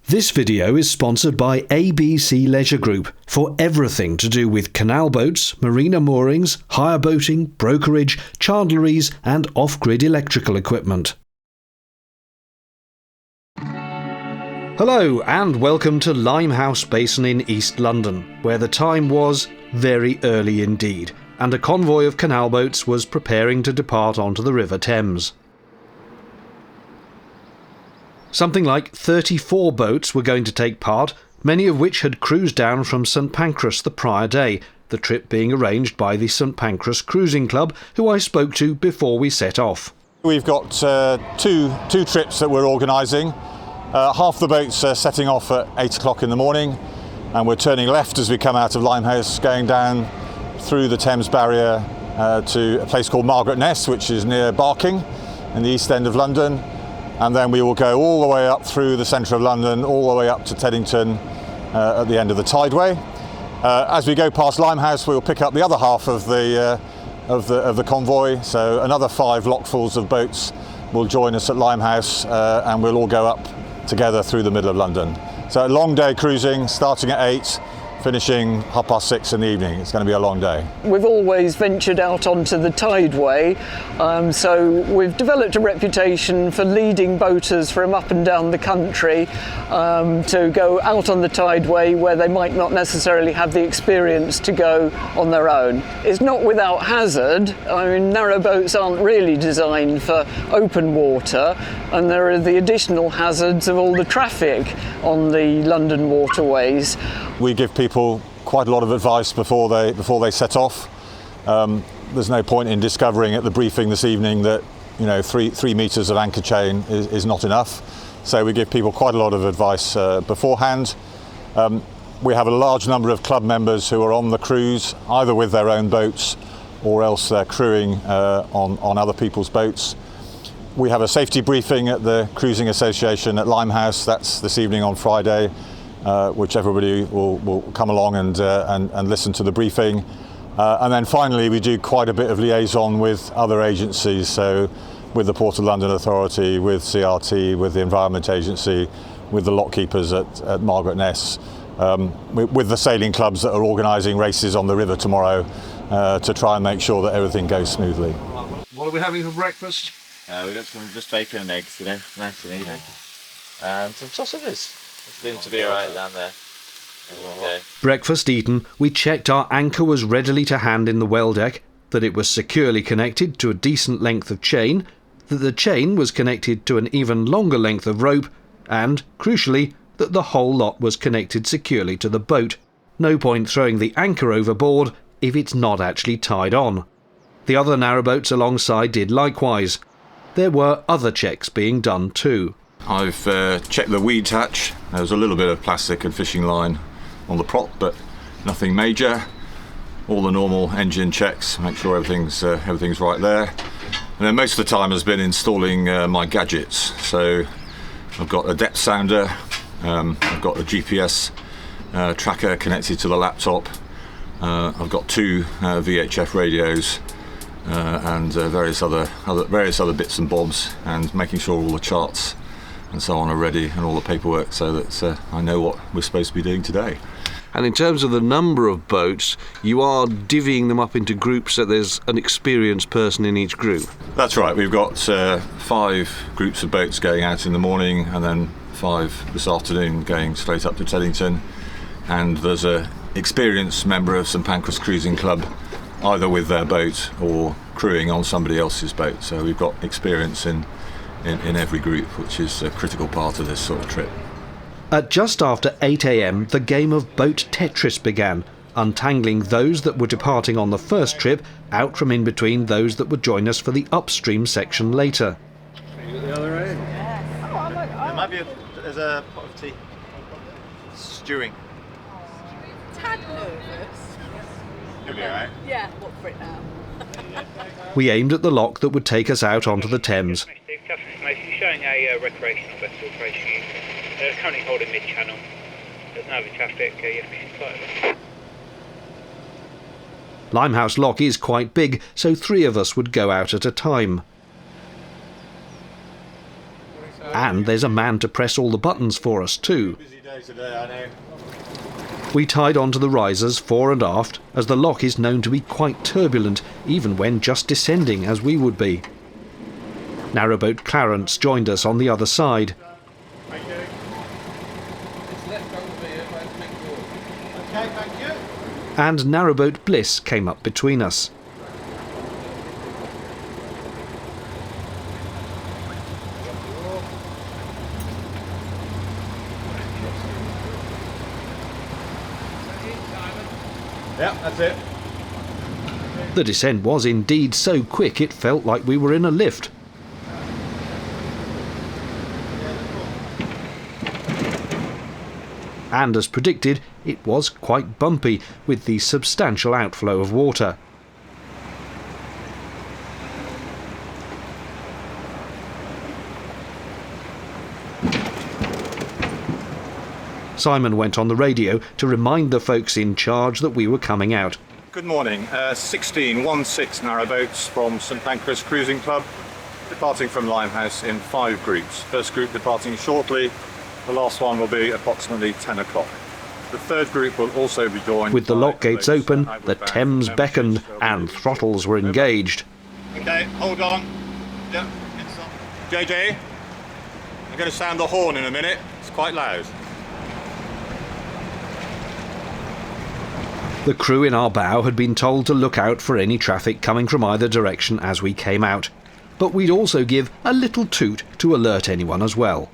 This video is sponsored by ABC Leisure Group for everything to do with canal boats, marina moorings, hire boating, brokerage, chandleries and off-grid electrical equipment. Hello and welcome to Limehouse Basin in East London, where the time was very early indeed, and a convoy of canal boats was preparing to depart onto the River Thames. Something like 34 boats were going to take part, many of which had cruised down from St Pancras the prior day, the trip being arranged by the St Pancras Cruising Club, who I spoke to before we set off. We've got two trips that we're organising. Half the boats are setting off at 8 o'clock in the morning, and we're turning left as we come out of Limehouse, going down through the Thames barrier to a place called Margaret Ness, which is near Barking in the east end of London. And then we will go all the way up through the centre of London, all the way up to Teddington at the end of the Tideway. As we go past Limehouse, we will pick up the other half of the convoy. So another 5 lockfuls of boats will join us at Limehouse, and we'll all go up together through the middle of London. So a long day cruising, starting at 8. Finishing 6:30 in the evening. It's going to be a long day. We've always ventured out onto the Tideway, so we've developed a reputation for leading boaters from up and down the country to go out on the Tideway where they might not necessarily have the experience to go on their own. It's not without hazard. I mean, narrow boats aren't really designed for open water, and there are the additional hazards of all the traffic on the London waterways. We give people quite a lot of advice before they set off. There's no point in discovering at the briefing this evening that 3 metres of anchor chain is not enough. So we give people quite a lot of advice beforehand. We have a large number of club members who are on the cruise, either with their own boats or else they're crewing on other people's boats. We have a safety briefing at the Cruising Association at Limehouse. That's this evening on Friday. Which everybody will come along and listen to the briefing. And then finally we do quite a bit of liaison with other agencies, so with the Port of London Authority, with CRT, with the Environment Agency, with the lock keepers at Margaret Ness, with the sailing clubs that are organising races on the river tomorrow to try and make sure that everything goes smoothly. What are we having for breakfast? We've got some just bacon and eggs, nice and easy. And some sausages. Seems to be alright down there. Okay. Breakfast eaten, we checked our anchor was readily to hand in the well deck, that it was securely connected to a decent length of chain, that the chain was connected to an even longer length of rope, and, crucially, that the whole lot was connected securely to the boat. No point throwing the anchor overboard if it's not actually tied on. The other narrowboats alongside did likewise. There were other checks being done too. I've checked the weed hatch. There was a little bit of plastic and fishing line on the prop, but nothing major. All the normal engine checks, make sure everything's right there. And then most of the time has been installing my gadgets. So I've got a depth sounder, I've got a GPS tracker connected to the laptop. I've got 2 VHF radios. And various other bits and bobs, and making sure all the charts and so on are ready and all the paperwork, so that I know what we're supposed to be doing today. And in terms of the number of boats, you are divvying them up into groups so there's an experienced person in each group? That's right, we've got 5 groups of boats going out in the morning, and then 5 this afternoon going straight up to Teddington, and there's an experienced member of St Pancras Cruising Club either with their boat or crewing on somebody else's boat. So we've got experience in every group, which is a critical part of this sort of trip. At just after 8 a.m, the game of boat Tetris began, untangling those that were departing on the first trip out from in between those that would join us for the upstream section later. The other end? There might be there's a pot of tea. Stewing. Tad nervous. You'll be alright. Yeah, look for it now. We aimed at the lock that would take us out onto the Thames. Showing a recreational vessel approaching you. They're currently holding mid-channel. There's no other traffic, you're fishing slightly. Limehouse Lock is quite big, so 3 of us would go out at a time. And there's a man to press all the buttons for us too. Busy day today, I know. We tied onto the risers fore and aft, as the lock is known to be quite turbulent, even when just descending as we would be. Narrowboat Clarence joined us on the other side. And narrowboat Bliss came up between us. Yeah, that's it. The descent was indeed so quick it felt like we were in a lift. And as predicted, it was quite bumpy, with the substantial outflow of water. Simon went on the radio to remind the folks in charge that we were coming out. Good morning. 16 narrowboats from St Pancras Cruising Club, departing from Limehouse in 5 groups. First group departing shortly. The last one will be approximately 10 o'clock. The third group will also be joined. With the by lock gates those open, outward the bound Thames from beckoned Membership. and throttles were engaged. Okay, hold on. Yeah, JJ, I'm going to sound the horn in a minute. It's quite loud. The crew in our bow had been told to look out for any traffic coming from either direction as we came out. But we'd also give a little toot to alert anyone as well.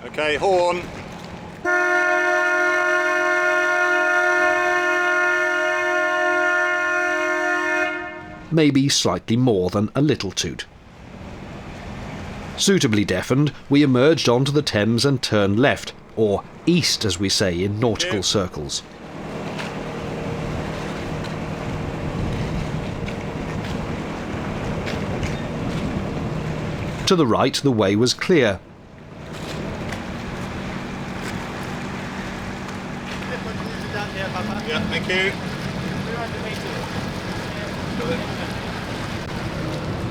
Okay, horn. Maybe slightly more than a little toot. Suitably deafened, we emerged onto the Thames and turned left, or east as we say in nautical circles. To the right, the way was clear. Yeah, thank you.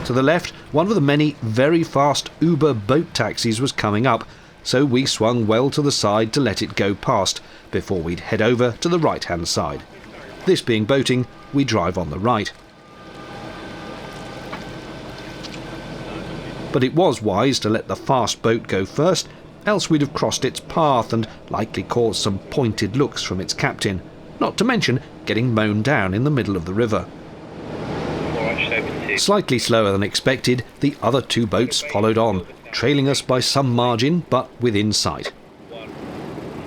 To the left, one of the many very fast Uber boat taxis was coming up, so we swung well to the side to let it go past, before we'd head over to the right-hand side. This being boating, we drive on the right. But it was wise to let the fast boat go first, else we'd have crossed its path and likely caused some pointed looks from its captain, not to mention getting mown down in the middle of the river. Slightly slower than expected, the other 2 boats followed on, trailing us by some margin, but within sight.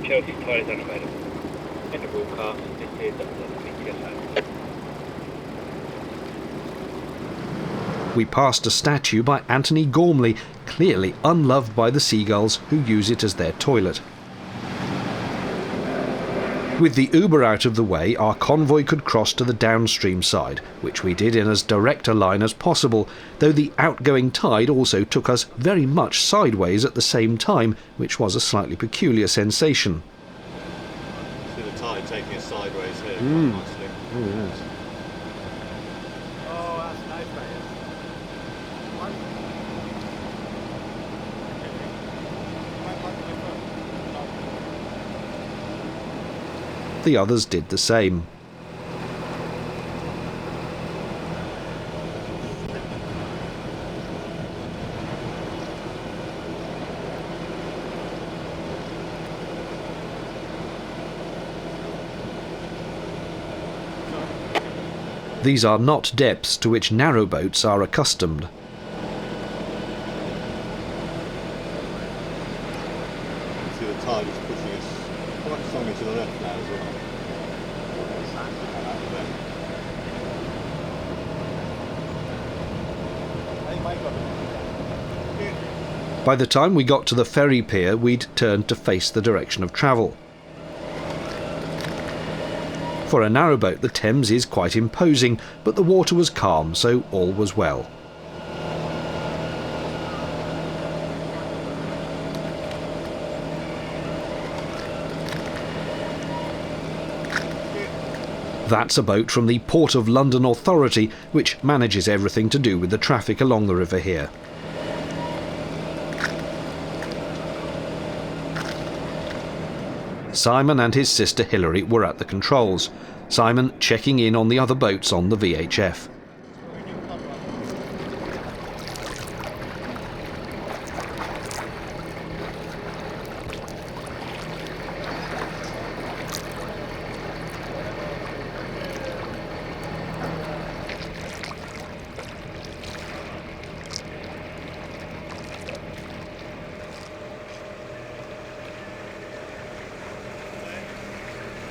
Chelsea tide is unavailable. In the broadcast, this is We passed a statue by Anthony Gormley, clearly unloved by the seagulls who use it as their toilet. With the Uber out of the way, our convoy could cross to the downstream side, which we did in as direct a line as possible, though the outgoing tide also took us very much sideways at the same time, which was a slightly peculiar sensation. See the tide taking us sideways here. Nicely. Oh, yes. Oh, that's nice, mate. The others did the same. These are not depths to which narrowboats are accustomed. See the tide is pushing us quite strongly to the left now as well. By the time we got to the ferry pier, we'd turned to face the direction of travel. For a narrowboat, the Thames is quite imposing, but the water was calm, so all was well. That's a boat from the Port of London Authority, which manages everything to do with the traffic along the river here. Simon and his sister Hilary were at the controls. Simon checking in on the other boats on the VHF.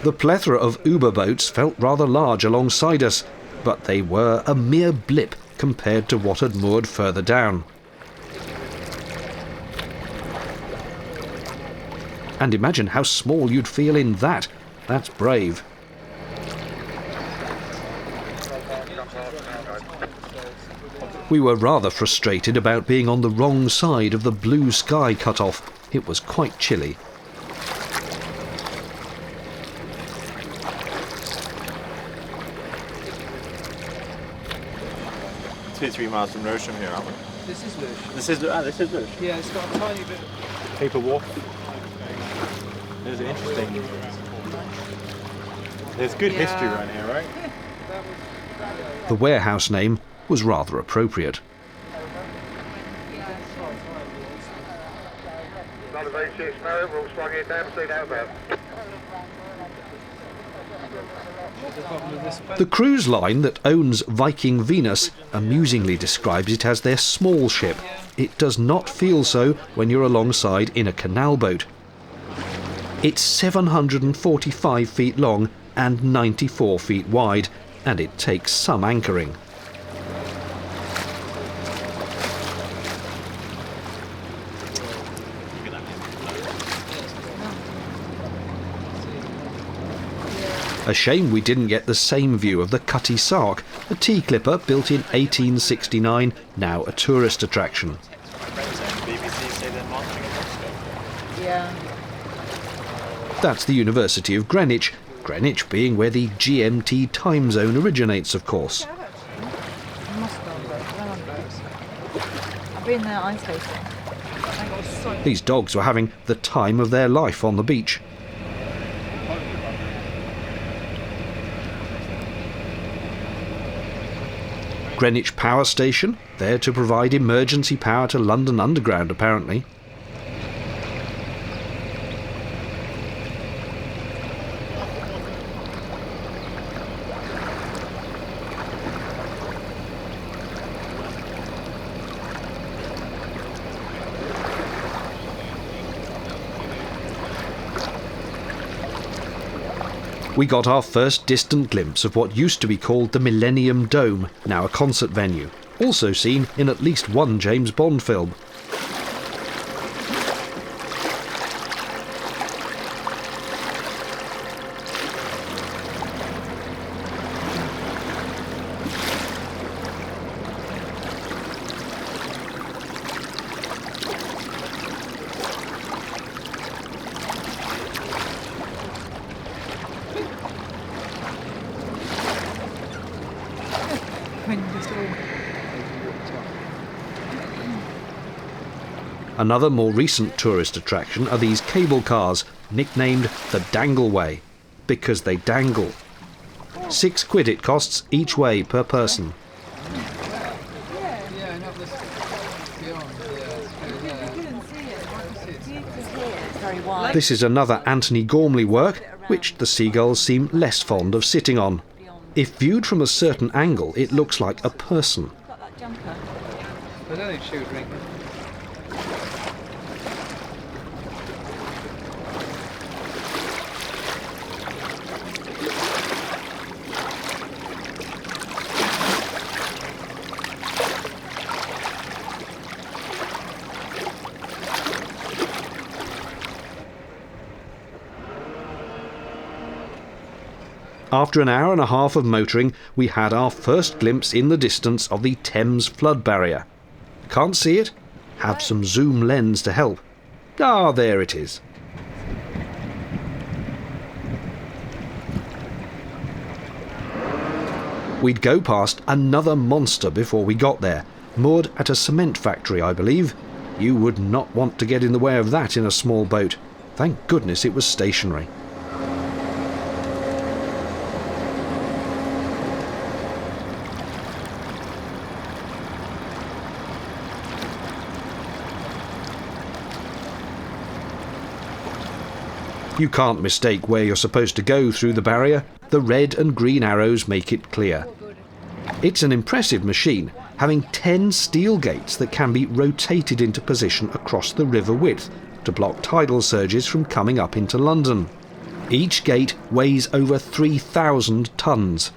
The plethora of Uber boats felt rather large alongside us, but they were a mere blip compared to what had moored further down. And imagine how small you'd feel in that. That's brave. We were rather frustrated about being on the wrong side of the blue sky cut-off. It was quite chilly. Two, 3 miles from Lewisham here, aren't we? This is Lewisham. This is Lewisham. Yeah, it's got a tiny bit. Paper walk. There's an interesting. There's good history around here, right? The warehouse name was rather appropriate. The cruise line that owns Viking Venus amusingly describes it as their small ship. It does not feel so when you're alongside in a canal boat. It's 745 feet long and 94 feet wide, and it takes some anchoring. A shame we didn't get the same view of the Cutty Sark, a tea clipper built in 1869, now a tourist attraction. Yeah. That's the University of Greenwich, Greenwich being where the GMT time zone originates, of course. I must go on boats. I've been there ice skating. These dogs were having the time of their life on the beach. Greenwich Power Station, there to provide emergency power to London Underground apparently. We got our first distant glimpse of what used to be called the Millennium Dome, now a concert venue, also seen in at least one James Bond film. Another more recent tourist attraction are these cable cars, nicknamed the Dangleway, because they dangle. £6 it costs each way per person. This is another Anthony Gormley work, which the seagulls seem less fond of sitting on. If viewed from a certain angle, it looks like a person. I don't think she would ring them. After an hour and a half of motoring, we had our first glimpse in the distance of the Thames flood barrier. Can't see it? Have some zoom lens to help. Ah, there it is. We'd go past another monster before we got there, moored at a cement factory, I believe. You would not want to get in the way of that in a small boat. Thank goodness it was stationary. You can't mistake where you're supposed to go through the barrier. The red and green arrows make it clear. It's an impressive machine, having 10 steel gates that can be rotated into position across the river width to block tidal surges from coming up into London. Each gate weighs over 3,000 tons.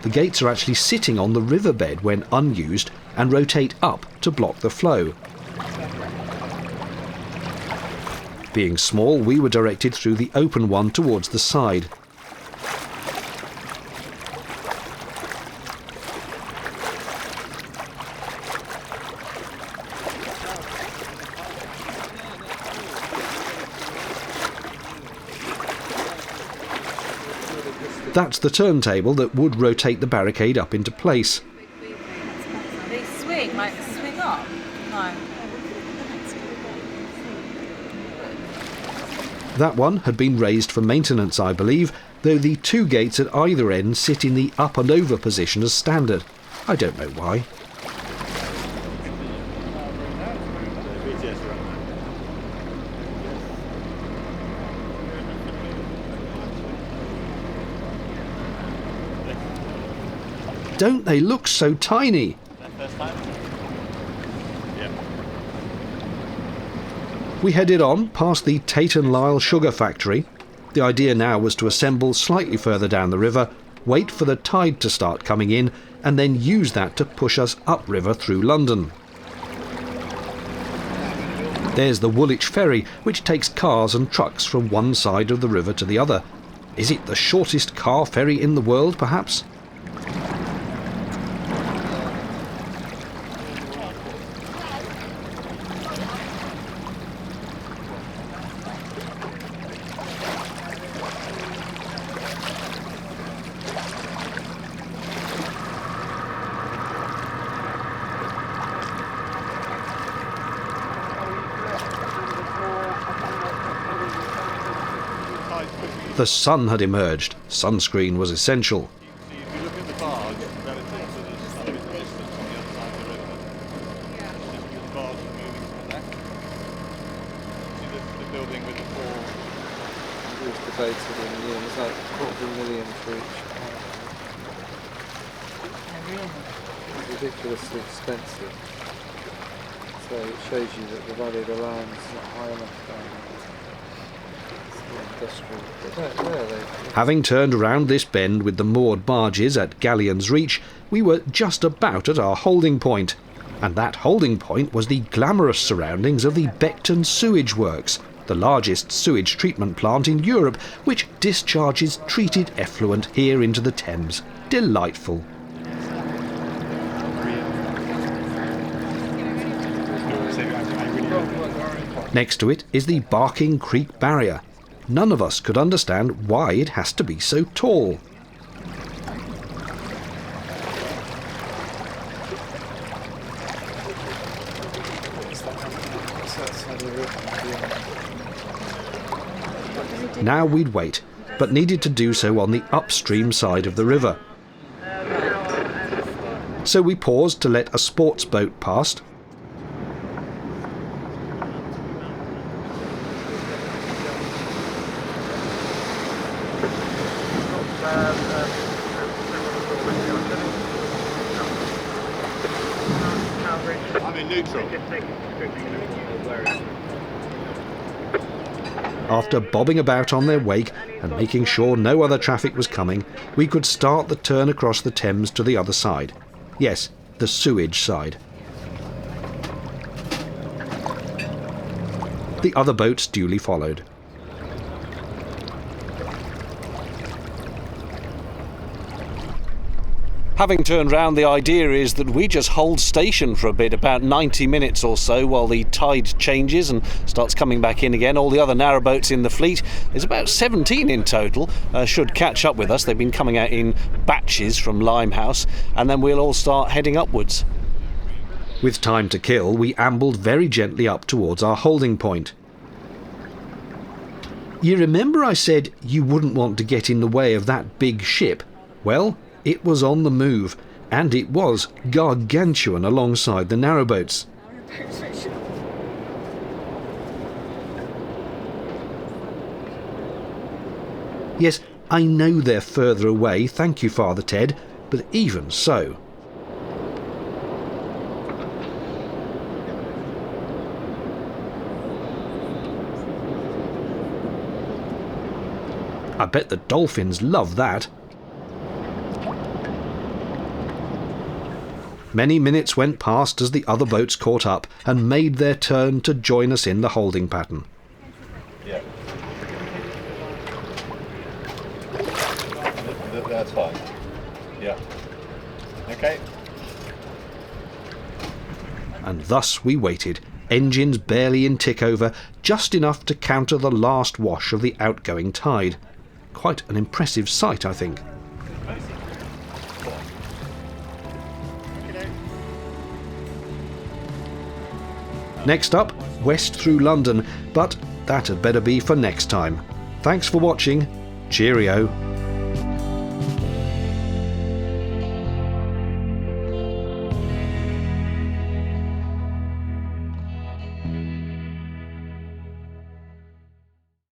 The gates are actually sitting on the riverbed when unused and rotate up to block the flow. Being small, we were directed through the open one towards the side. That's the turntable that would rotate the barricade up into place. They swing, like swing up? No. That one had been raised for maintenance, I believe, though the two gates at either end sit in the up and over position as standard. I don't know why. Don't they look so tiny? We headed on past the Tate & Lyle sugar factory. The idea now was to assemble slightly further down the river, wait for the tide to start coming in, and then use that to push us upriver through London. There's the Woolwich Ferry, which takes cars and trucks from one side of the river to the other. Is it the shortest car ferry in the world, perhaps? The sun had emerged. Sunscreen was essential. If you look at the barge relative to the sun in the distance on the other side of the river, the barge is moving to the left. See the building with the four. We've debated in the end, it's like $250,000 for each. It's ridiculously expensive. So it shows you that the value of the land is not high enough down there. Having turned around this bend with the moored barges at Galleon's Reach, we were just about at our holding point. And that holding point was the glamorous surroundings of the Beckton Sewage Works, the largest sewage treatment plant in Europe, which discharges treated effluent here into the Thames. Delightful. Next to it is the Barking Creek Barrier. None of us could understand why it has to be so tall. Now we'd wait, but needed to do so on the upstream side of the river. So we paused to let a sports boat past. I'm in neutral. After bobbing about on their wake and making sure no other traffic was coming, we could start the turn across the Thames to the other side. Yes, the sewage side. The other boats duly followed. Having turned round, the idea is that we just hold station for a bit, about 90 minutes or so, while the tide changes and starts coming back in again. All the other narrowboats in the fleet, there's about 17 in total, should catch up with us. They've been coming out in batches from Limehouse, and then we'll all start heading upwards. With time to kill, we ambled very gently up towards our holding point. You remember I said you wouldn't want to get in the way of that big ship? Well, it was on the move, and it was gargantuan alongside the narrowboats. Yes, I know they're further away, thank you, Father Ted, but even so. I bet the dolphins love that. Many minutes went past as the other boats caught up and made their turn to join us in the holding pattern. Yeah. That's fine. Yeah. Okay. And thus we waited, engines barely in tick-over, just enough to counter the last wash of the outgoing tide. Quite an impressive sight, I think. Next up, west through London, but that had better be for next time. Thanks for watching. Cheerio.